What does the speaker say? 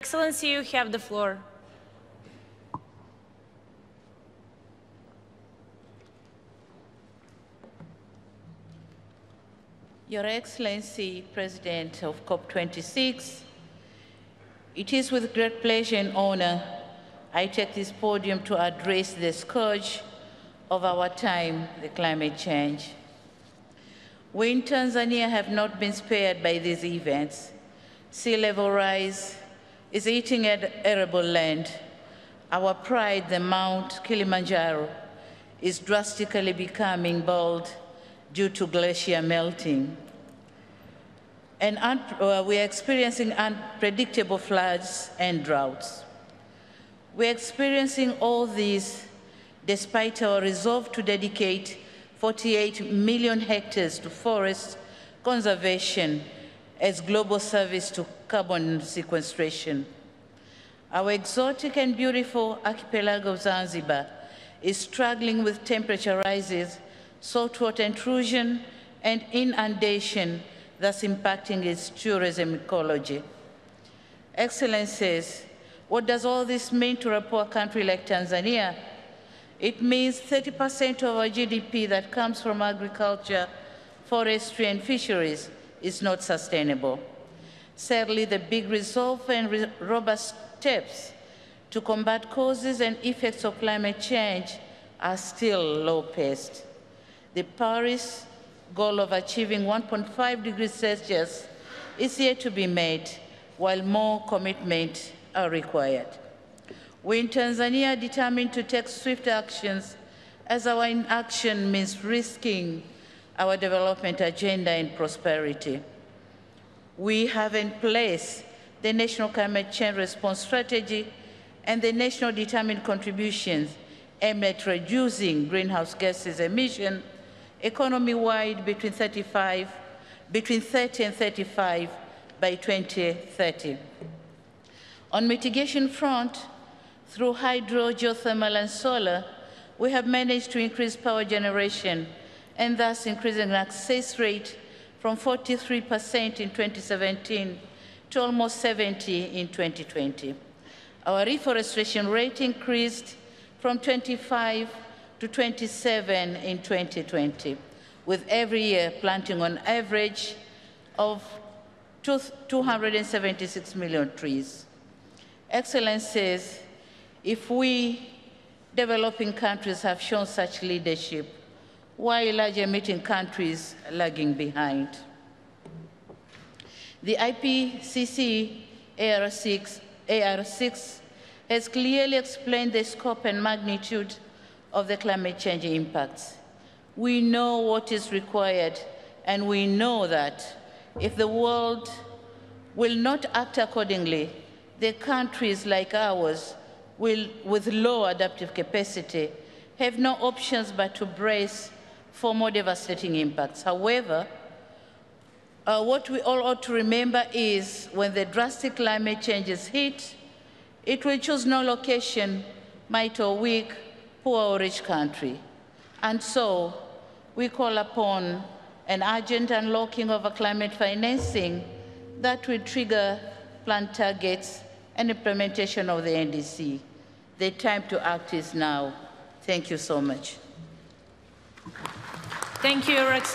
Excellency, you have the floor. Your Excellency, President of COP26, it is with great pleasure and honor I take this podium to address the scourge of our time, the climate change. We in Tanzania have not been spared by these events. Sea level rise is eating arable land. Our pride, the Mount Kilimanjaro, is drastically becoming bald due to glacier melting. And we are experiencing unpredictable floods and droughts. We are experiencing all this despite our resolve to dedicate 48 million hectares to forest conservation as global service to carbon sequestration. Our exotic and beautiful archipelago of Zanzibar is struggling with temperature rises, saltwater intrusion, and inundation, thus impacting its tourism ecology. Excellencies, what does all this mean to a poor country like Tanzania? It means 30% of our GDP that comes from agriculture, forestry, and fisheries is not sustainable. Sadly, the big resolve and robust steps to combat causes and effects of climate change are still low-paced. The Paris goal of achieving 1.5 degrees Celsius is yet to be made, while more commitment are required. We in Tanzania are determined to take swift actions, as our inaction means risking our development agenda and prosperity. We have in place the National Climate Change Response Strategy and the National Determined Contributions aimed at reducing greenhouse gases emission economy-wide between 30 and 35 by 2030. On mitigation front, through hydro, geothermal, and solar, we have managed to increase power generation and thus increasing the access rate from 43% in 2017 to almost 70% in 2020. Our reforestation rate increased from 25 to 27 in 2020, with every year planting on average of 276 million trees. Excellencies, if we developing countries have shown such leadership, why large emitting countries are lagging behind? The IPCC AR6 has clearly explained the scope and magnitude of the climate change impacts. We know what is required, and we know that if the world will not act accordingly, the countries like ours with low adaptive capacity have no options but to brace for more devastating impacts. However, what we all ought to remember is when the drastic climate changes hit, it will choose no location, might or weak, poor or rich country. And so we call upon an urgent unlocking of a climate financing that will trigger planned targets and implementation of the NDC. The time to act is now. Thank you so much. Thank you, Your Excellency.